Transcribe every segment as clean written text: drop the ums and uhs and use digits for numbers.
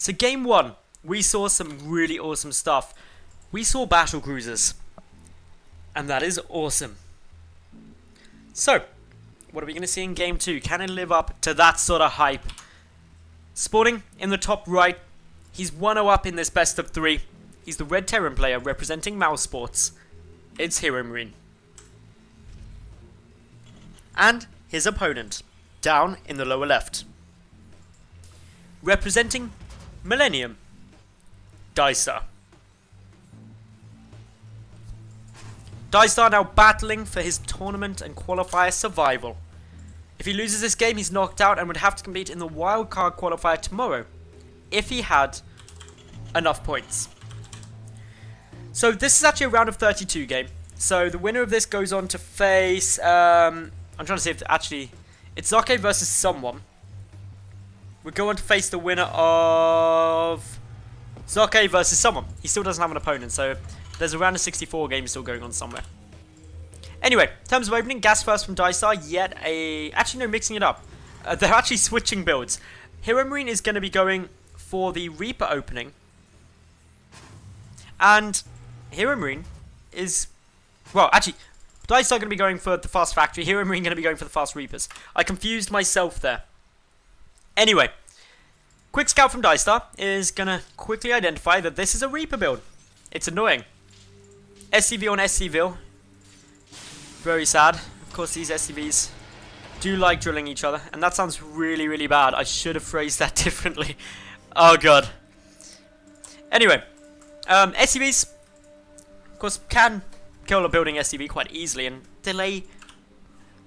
So game 1, we saw some really awesome stuff. We saw battle cruisers. And that is awesome. So, what are we going to see in game 2? Can it live up to that sort of hype? Sporting in the top right. He's 1-0 up in this best of 3. He's the red Terran player representing Mouse Sports. It's HeroMarine. And his opponent, down in the lower left. Representing Millennium, DieStar. DieStar now battling for his tournament and qualifier survival. If he loses this game, he's knocked out and would have to compete in the wildcard qualifier tomorrow, if he had enough points. So this is actually a round of 32 game. So the winner of this goes on to face, I'm trying to see if actually, it's Zake versus someone. We go on to face the winner of Zake versus someone. He still doesn't have an opponent, so there's a round of 64 games still going on somewhere. Anyway, in terms of opening, gas first from DieStar, yet a... Actually, no, mixing it up. They're actually switching builds. HeroMarine is going to be going for the Reaper opening. And HeroMarine is... Well, actually, DieStar going to be going for the Fast Factory. HeroMarine going to be going for the Fast Reapers. I confused myself there. Anyway, quick scout from DieStar is going to quickly identify that this is a Reaper build. It's annoying. SCV on SCV. Very sad. Of course, these SCVs do like drilling each other. And that sounds really, really bad. I should have phrased that differently. Oh, God. Anyway, SCVs, of course, can kill a building SCV quite easily and delay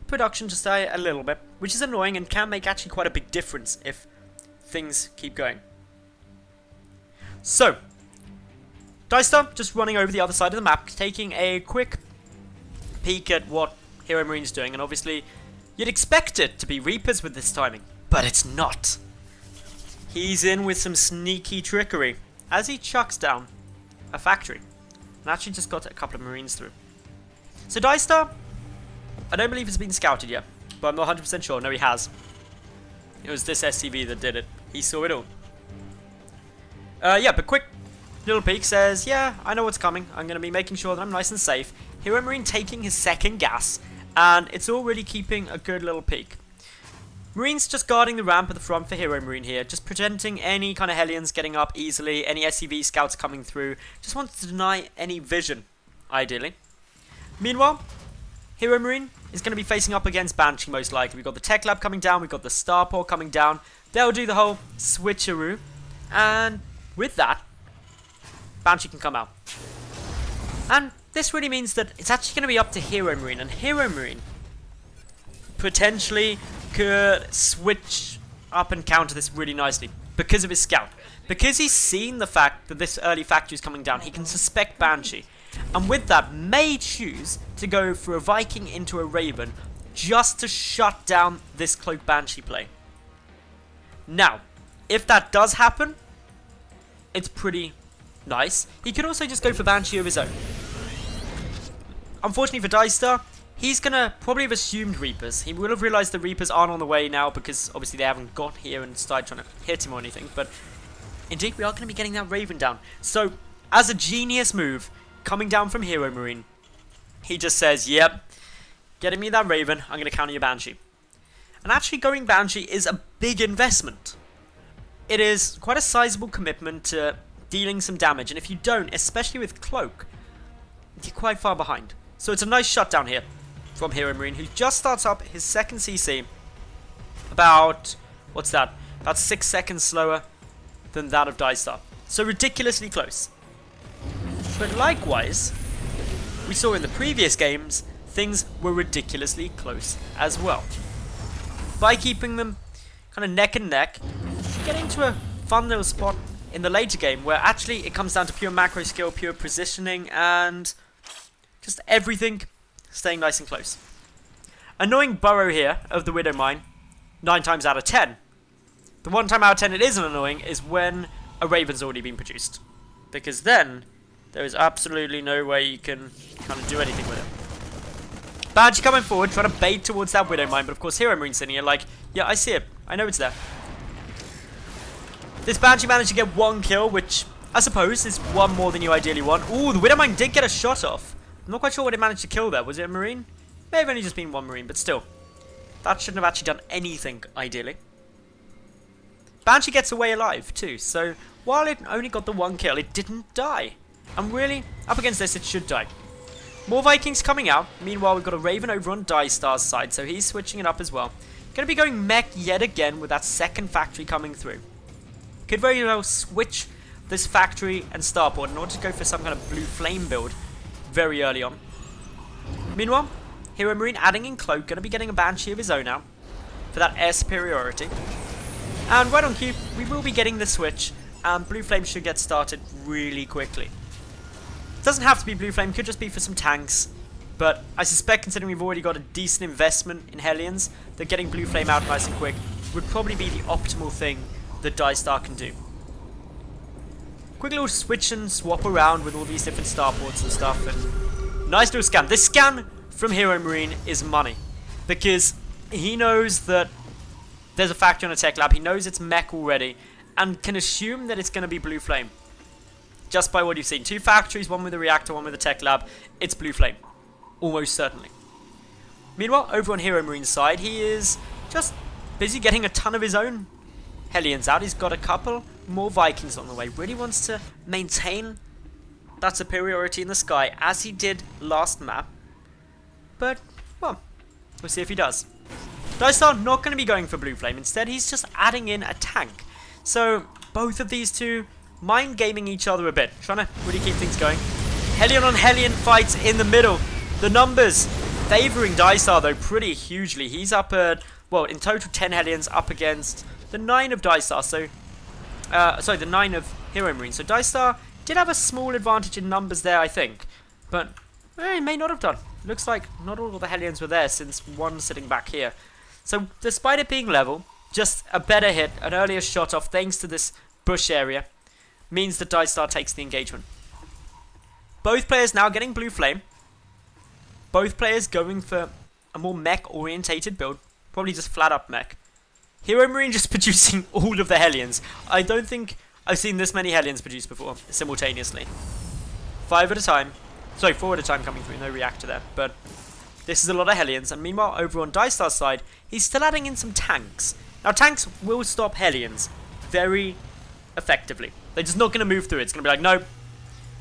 production just a little bit, which is annoying and can make actually quite a big difference if things keep going. So, DieStar just running over the other side of the map, taking a quick peek at what HeroMarine's doing, and obviously you'd expect it to be Reapers with this timing, but it's not. He's in with some sneaky trickery as he chucks down a factory, and actually just got a couple of Marines through. So DieStar, I don't believe has been scouted yet, but I'm not 100% sure. No, he has. It was this SCV that did it. He saw it all. Yeah, but quick little peek says, yeah, I know what's coming. I'm going to be making sure that I'm nice and safe. HeroMarine taking his second gas, and it's all really keeping a good little peek. Marines just guarding the ramp at the front for HeroMarine here, just preventing any kind of Hellions getting up easily, any SCV scouts coming through. Just wants to deny any vision, ideally. Meanwhile, HeroMarine is going to be facing up against Banshee most likely. We've got the Tech Lab coming down, we've got the Starport coming down. They'll do the whole switcheroo, and with that, Banshee can come out. And this really means that it's actually going to be up to HeroMarine, and HeroMarine potentially could switch up and counter this really nicely because of his scout. Because he's seen the fact that this early factory is coming down, he can suspect Banshee. And with that, may choose to go for a Viking into a Raven just to shut down this Cloak Banshee play. Now, if that does happen, it's pretty nice. He could also just go for Banshee of his own. Unfortunately for DieStar, he's going to probably have assumed Reapers. He will have realised the Reapers aren't on the way now because obviously they haven't got here and started trying to hit him or anything. But indeed, we are going to be getting that Raven down. So, as a genius move, coming down from HeroMarine, he just says, yep, getting me that Raven, I'm going to counter your Banshee. And actually going Banshee is a big investment. It is quite a sizable commitment to dealing some damage, and if you don't, especially with Cloak, you're quite far behind. So it's a nice shutdown here from HeroMarine, who just starts up his second CC about, what's that, about 6 seconds slower than that of DieStar. So ridiculously close. But likewise, we saw in the previous games, things were ridiculously close as well. By keeping them kind of neck and neck, getting to a fun little spot in the later game where actually it comes down to pure macro skill, pure positioning, and just everything staying nice and close. Annoying burrow here of the Widow Mine, 9 times out of 10. The 1 time out of 10 it isn't annoying is when a Raven's already been produced. Because then, there is absolutely no way you can kind of do anything with it. Banshee coming forward, trying to bait towards that Widow Mine, but of course HeroMarine's sitting here like, yeah, I see it. I know it's there. This Banshee managed to get 1 kill, which I suppose is 1 more than you ideally want. Ooh, the Widowmine did get a shot off. I'm not quite sure what it managed to kill there. Was it a Marine? May have only just been 1 Marine, but still. That shouldn't have actually done anything, ideally. Banshee gets away alive, too. So, while it only got the 1 kill, it didn't die. And really, up against this, it should die. More Vikings coming out. Meanwhile, we've got a Raven over on DieStar's side, so he's switching it up as well. Going to be going mech yet again with that second factory coming through. Could very well switch this factory and starport in order to go for some kind of blue flame build very early on. Meanwhile, HeroMarine adding in Cloak, going to be getting a Banshee of his own out for that air superiority. And right on cue, we will be getting the switch, and blue flame should get started really quickly. It doesn't have to be blue flame, could just be for some tanks. But I suspect, considering we've already got a decent investment in Hellions, that getting blue flame out nice and quick would probably be the optimal thing that DieStar can do. Quick little switch and swap around with all these different starports and stuff, and nice little scan. This scan from HeroMarine is money, because he knows that there's a factory on a tech lab, he knows it's mech already, and can assume that it's going to be blue flame. Just by what you've seen. 2 factories, one with a reactor, one with a tech lab, it's blue flame. Almost certainly. Meanwhile, over on HeroMarine's side, he is just busy getting a ton of his own Hellions out. He's got a couple more Vikings on the way. Really wants to maintain that superiority in the sky as he did last map. But, well, we'll see if he does. DieStar not going to be going for blue flame. Instead, he's just adding in a tank. So, both of these two mind gaming each other a bit. Trying to really keep things going. Hellion on Hellion fights in the middle. The numbers favouring DieStar, though, pretty hugely. He's up at, well, in total 10 Hellions up against the 9 of DieStar, so sorry, the 9 of HeroMarine. So DieStar did have a small advantage in numbers there, I think, but he may not have done. Looks like not all of the Hellions were there, since one sitting back here. So despite it being level, just a better hit, an earlier shot off thanks to this bush area, means that DieStar takes the engagement. Both players now getting blue flame. Both players going for a more mech orientated build, probably just flat up mech. HeroMarine just producing all of the Hellions. I don't think I've seen this many Hellions produced before, simultaneously. 5 at a time. Sorry, 4 at a time coming through, no reactor there. But this is a lot of Hellions. And meanwhile, over on DieStar's side, he's still adding in some tanks. Now, tanks will stop Hellions very effectively. They're just not going to move through it. It's going to be like, nope,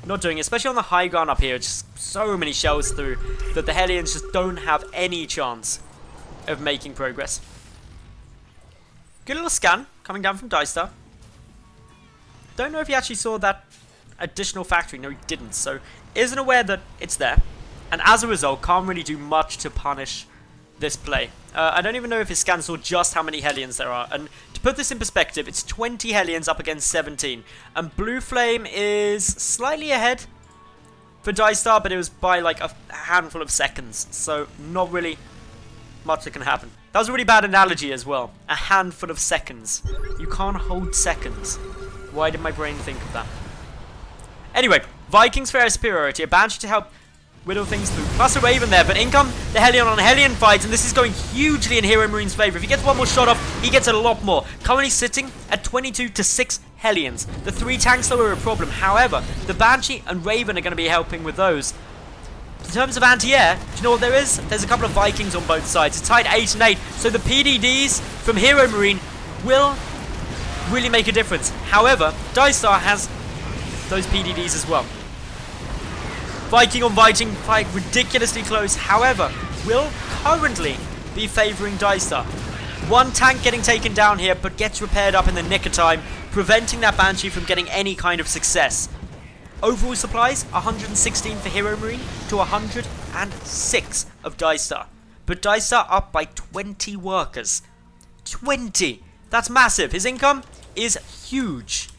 not doing it. Especially on the high ground up here, just so many shells through that the Hellions just don't have any chance of making progress. Good little scan coming down from DieStar. Don't know if he actually saw that additional factory. No, he didn't. So, isn't aware that it's there. And as a result, can't really do much to punish this play. I don't even know if his scan saw just how many Hellions there are. And to put this in perspective, it's 20 Hellions up against 17. And Blue Flame is slightly ahead for DieStar, but it was by like a handful of seconds. So, not really much that can happen. That was a really bad analogy as well. A handful of seconds. You can't hold seconds. Why did my brain think of that? Anyway, Vikings for air superiority. A Banshee to help whittle things through. Plus a Raven there, but in come the Hellion on Hellion fight, and this is going hugely in HeroMarine's favour. If he gets one more shot off, he gets a lot more. Currently sitting at 22 to 6 Hellions. The 3 tanks though are a problem. However, the Banshee and Raven are going to be helping with those. In terms of anti-air, do you know what there is? There's a couple of Vikings on both sides. It's tied 8 and 8, so the PDDs from HeroMarine will really make a difference. However, DieStar has those PDDs as well. Viking on Viking fight ridiculously close, however, will currently be favouring DieStar. One tank getting taken down here, but gets repaired up in the nick of time, preventing that Banshee from getting any kind of success. Overall supplies, 116 for HeroMarine to 106 of DieStar. But DieStar up by 20 workers. 20! That's massive. His income is huge.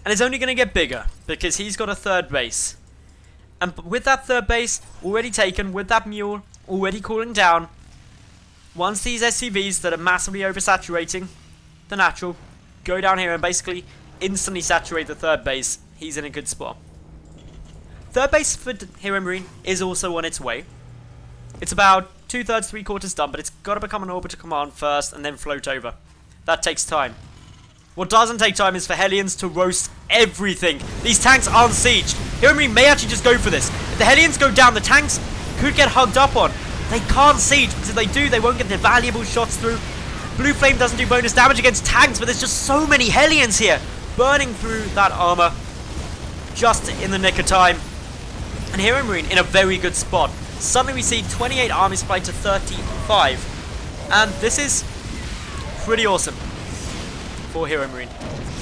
And it's only going to get bigger, because he's got a 3rd base. And with that 3rd base already taken, with that mule already cooling down, once these SCVs that are massively oversaturating the natural go down here and basically instantly saturate the 3rd base, he's in a good spot. 3rd base for HeroMarine is also on its way. It's about 2/3, 3/4 done, but it's got to become an orbital command first and then float over. That takes time. What doesn't take time is for Hellions to roast everything. These tanks aren't sieged. HeroMarine may actually just go for this. If the Hellions go down, the tanks could get hugged up on. They can't siege, because if they do, they won't get their valuable shots through. Blue Flame doesn't do bonus damage against tanks, but there's just so many Hellions here, burning through that armor just in the nick of time. And HeroMarine in a very good spot. Suddenly we see 28 army supply to 35. And this is pretty awesome for HeroMarine.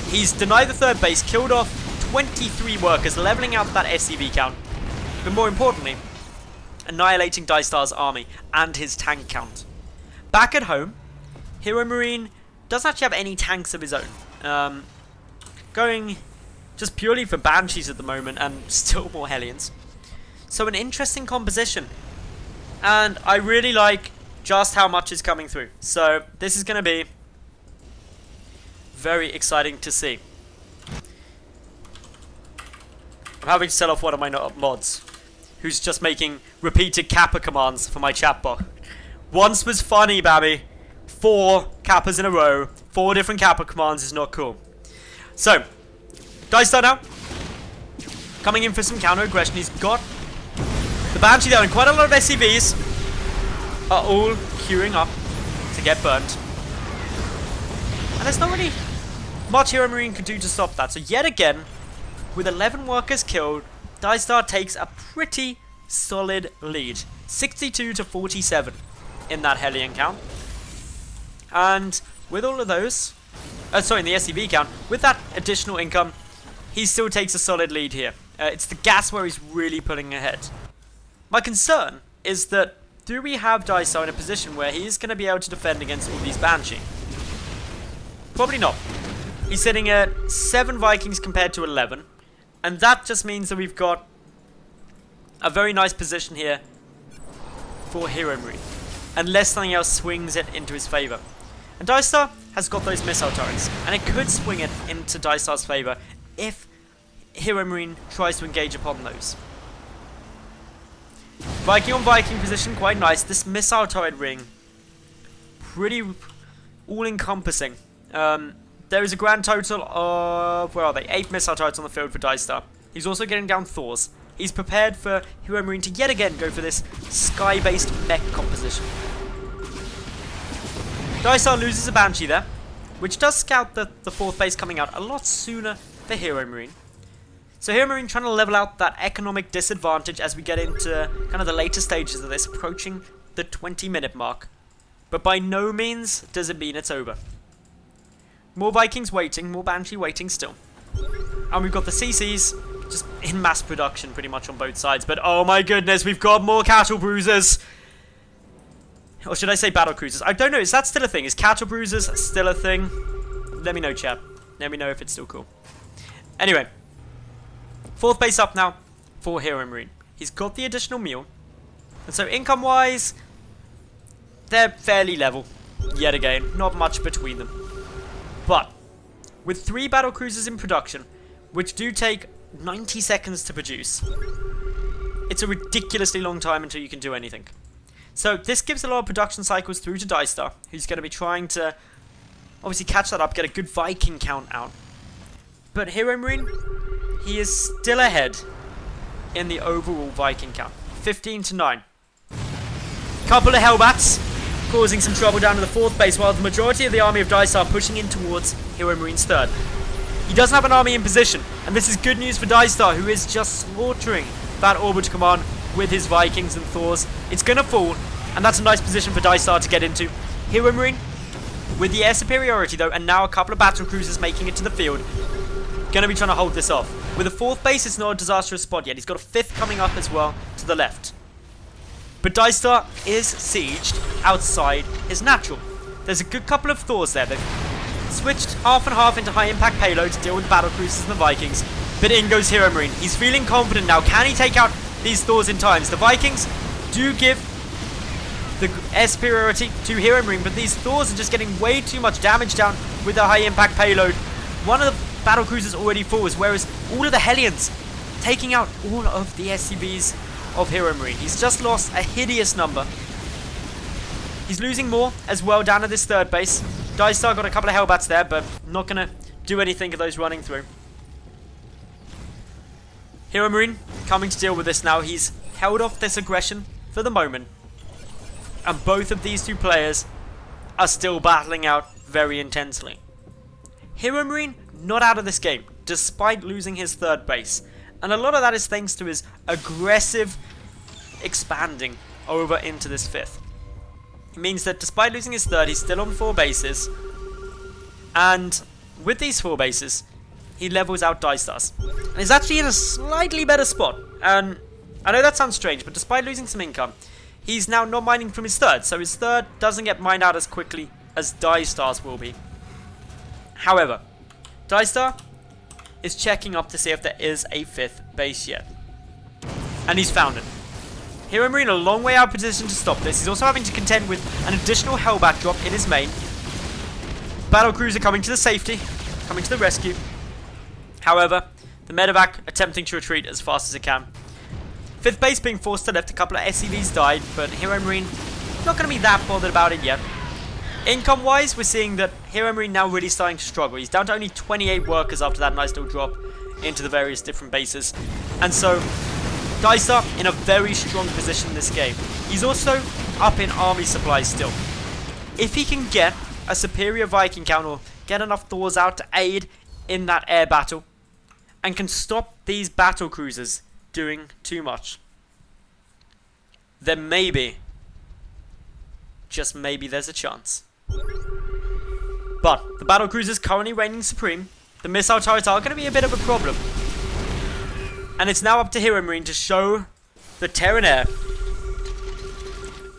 He's denied the third base, killed off 23 workers, leveling out that SCV count. But more importantly, annihilating DieStar's army and his tank count. Back at home, HeroMarine doesn't actually have any tanks of his own. Going just purely for Banshees at the moment, and still more Hellions. So an interesting composition. And I really like just how much is coming through. So this is going to be very exciting to see. I'm having to sell off one of my mods, who's just making repeated Kappa commands for my chatbot. Once was funny, Babby. 4 Kappas in a row. 4 different Kappa commands is not cool. So, DieStar now. Coming in for some counter aggression. He's got the Banshee there, and quite a lot of SCVs are all queuing up to get burnt. And there's not really much HeroMarine can do to stop that. So yet again, with 11 workers killed, DieStar takes a pretty solid lead. 62 to 47 in that Hellion count. And with all of those, in the SCV count, with that additional income, he still takes a solid lead here. It's the gas where he's really pulling ahead. My concern is that, do we have DieStar in a position where he is going to be able to defend against all these Banshee? Probably not. He's sitting at 7 Vikings compared to 11. And that just means that we've got a very nice position here for HeroMarine, unless something else swings it into his favour. And DieStar has got those missile turrets, and it could swing it into DieStar's favour if HeroMarine tries to engage upon those. Viking on Viking position, quite nice. This missile turret ring, pretty all-encompassing. There is a grand total of, where are they? 8 missile turrets on the field for DieStar. He's also getting down Thors. He's prepared for HeroMarine to yet again go for this sky-based mech composition. DieStar loses a Banshee there, which does scout the 4th base coming out a lot sooner for HeroMarine. So HeroMarine trying to level out that economic disadvantage as we get into kind of the later stages of this, approaching the 20-minute mark. But by no means does it mean it's over. More Vikings waiting, more Banshee waiting still. And we've got the CCs just in mass production pretty much on both sides. But oh my goodness, we've got more cattle bruisers. Or should I say battle cruisers? I don't know, is that still a thing? Is cattle bruisers still a thing? Let me know, chat. Let me know if it's still cool. Anyway, 4th base up now for HeroMarine. He's got the additional meal. And so income-wise, they're fairly level. Yet again, not much between them. But with 3 battle cruisers in production, which do take 90 seconds to produce, it's a ridiculously long time until you can do anything. So this gives a lot of production cycles through to DieStar, who's going to be trying to obviously catch that up, get a good Viking count out. But HeroMarine, he is still ahead in the overall Viking count, 15 to 9. Couple of Hellbats causing some trouble down to the 4th base, while the majority of the army of DieStar pushing in towards HeroMarine's 3rd. He doesn't have an army in position, and this is good news for DieStar, who is just slaughtering that orbital command with his Vikings and Thors. It's going to fall, and that's a nice position for DieStar to get into. HeroMarine, with the air superiority though, and now a couple of battle cruisers making it to the field, going to be trying to hold this off. With a 4th base, it's not a disastrous spot yet. He's got a 5th coming up as well to the left. But DieStar is sieged outside his natural. There's a good couple of Thors there. They've switched half and half into high impact payload to deal with the battle cruisers and the Vikings. But in goes HeroMarine. He's feeling confident now. Can he take out these Thors in times? The Vikings do give the air superiority to HeroMarine, but these Thors are just getting way too much damage down with the high impact payload. One of the battle cruisers already falls, whereas all of the Hellions taking out all of the SCVs of HeroMarine. He's just lost a hideous number. He's losing more as well down at this 3rd base. DieStar got a couple of Hellbats there, but not going to do anything of those running through. HeroMarine coming to deal with this now. He's held off this aggression for the moment. And both of these two players are still battling out very intensely. HeroMarine not out of this game, despite losing his third base. And a lot of that is thanks to his aggressive expanding over into this fifth. It means that despite losing his third, he's still on 4 bases. And with these 4 bases, he levels out DieStar's. And he's actually in a slightly better spot. And I know that sounds strange, but despite losing some income, he's now not mining from his third. So his third doesn't get mined out as quickly as DieStar's will be. However, DieStar is checking up to see if there is a 5th base yet. And he's found it. HeroMarine a long way out of position to stop this. He's also having to contend with an additional Hellbat drop in his main. Battlecruiser coming to the safety, coming to the rescue. However, the medevac attempting to retreat as fast as it can. 5th base being forced to left, a couple of SCVs died, but HeroMarine not going to be that bothered about it yet. Income-wise, we're seeing that HeroMarine now really starting to struggle. He's down to only 28 workers after that nice little drop into the various different bases. And so, DieStar in a very strong position in this game. He's also up in army supplies still. If he can get a superior Viking count or get enough Thors out to aid in that air battle, and can stop these battle cruisers doing too much, then maybe, just maybe, there's a chance. But the battle cruisers currently reigning supreme. The missile turrets are going to be a bit of a problem. And it's now up to HeroMarine to show the Terran Air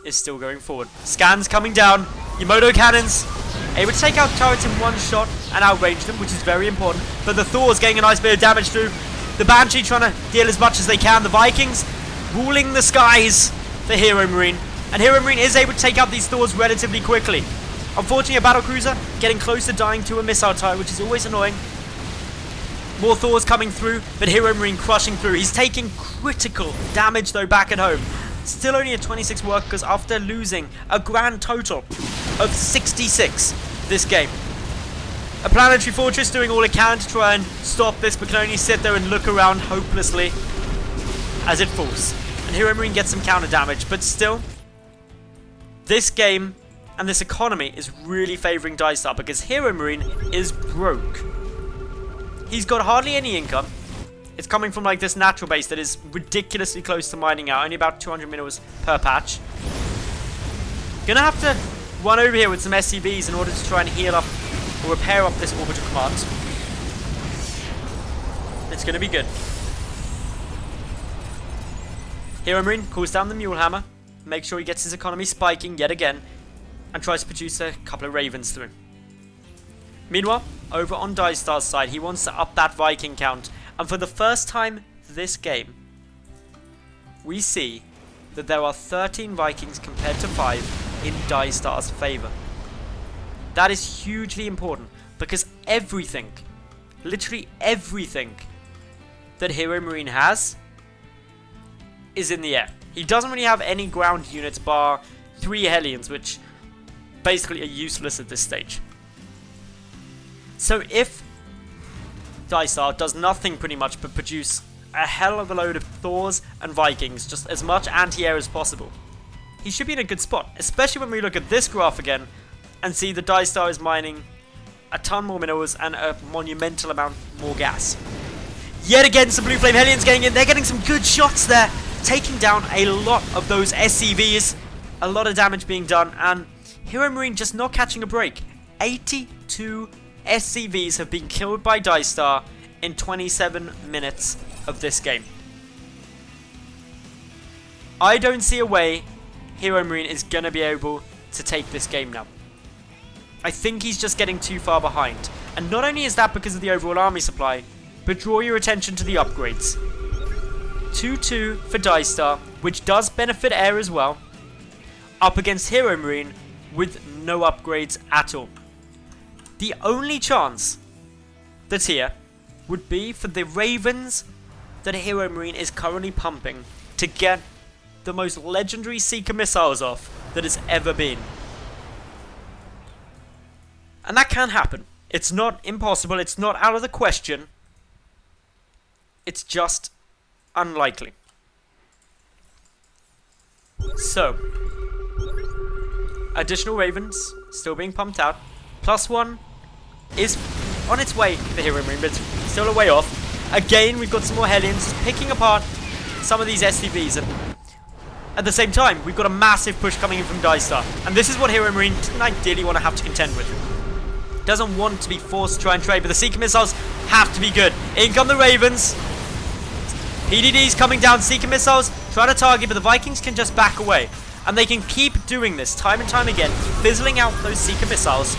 is still going forward. Scans coming down. Yamoto cannons able to take out turrets in one shot and outrange them, which is very important. But the Thor's getting a nice bit of damage through. The Banshee trying to deal as much as they can. The Vikings ruling the skies for HeroMarine. And HeroMarine is able to take out these Thors relatively quickly. Unfortunately, a battlecruiser getting close to dying to a missile turret, which is always annoying. More Thors coming through, but HeroMarine crushing through. He's taking critical damage, though, back at home. Still only at 26 workers after losing a grand total of 66 this game. A planetary fortress doing all it can to try and stop this, but can only sit there and look around hopelessly as it falls. And HeroMarine gets some counter damage, but still, this game and this economy is really favouring DieStar because HeroMarine is broke. He's got hardly any income. It's coming from like this natural base that is ridiculously close to mining out, only about 200 minerals per patch. Gonna have to run over here with some SCVs in order to try and heal up or repair up this orbital command. It's gonna be good. HeroMarine calls down the Mule Hammer, makes sure he gets his economy spiking yet again, and tries to produce a couple of Ravens through. Meanwhile, over on DieStar's side, he wants to up that Viking count, and for the first time this game, we see that there are 13 Vikings compared to 5 in DieStar's favour. That is hugely important, because everything, literally everything, that HeroMarine has is in the air. He doesn't really have any ground units bar 3 Hellions, which basically are useless at this stage. So if DieStar does nothing pretty much but produce a hell of a load of Thors and Vikings, just as much anti-air as possible, he should be in a good spot, especially when we look at this graph again and see the DieStar is mining a ton more minerals and a monumental amount more gas. Yet again, some Blue Flame Hellions getting in. They're getting some good shots there, taking down a lot of those SCVs, a lot of damage being done, and HeroMarine just not catching a break. 82 SCVs have been killed by DieStar in 27 minutes of this game. I don't see a way HeroMarine is going to be able to take this game now. I think he's just getting too far behind. And not only is that because of the overall army supply, but draw your attention to the upgrades. 2-2 for DieStar, which does benefit air as well, up against HeroMarine with no upgrades at all. The only chance that's here would be for the Ravens that HeroMarine is currently pumping to get the most legendary Seeker missiles off that has ever been. And that can happen. It's not impossible, it's not out of the question. It's just unlikely. So, additional Ravens still being pumped out. +1 is on its way for HeroMarine, but it's still a way off. Again, we've got some more Hellions picking apart some of these SCVs. And at the same time, we've got a massive push coming in from DieStar. And this is what HeroMarine didn't ideally want to have to contend with. Doesn't want to be forced to try and trade, but the Seeker missiles have to be good. In come the Ravens. PDD's coming down, Seeker missiles, trying to target, but the Vikings can just back away. And they can keep doing this time and time again, fizzling out those Seeker missiles.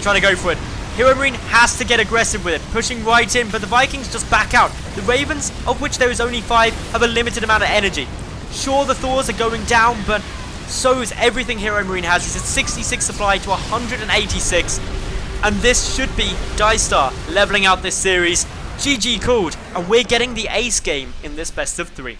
Trying to go for it. HeroMarine has to get aggressive with it, pushing right in, but the Vikings just back out. The Ravens, of which there is only 5, have a limited amount of energy. Sure, the Thors are going down, but so is everything HeroMarine has. It's at 66 supply to 186. And this should be DieStar leveling out this series. GG called, and we're getting the ace game in this best of 3.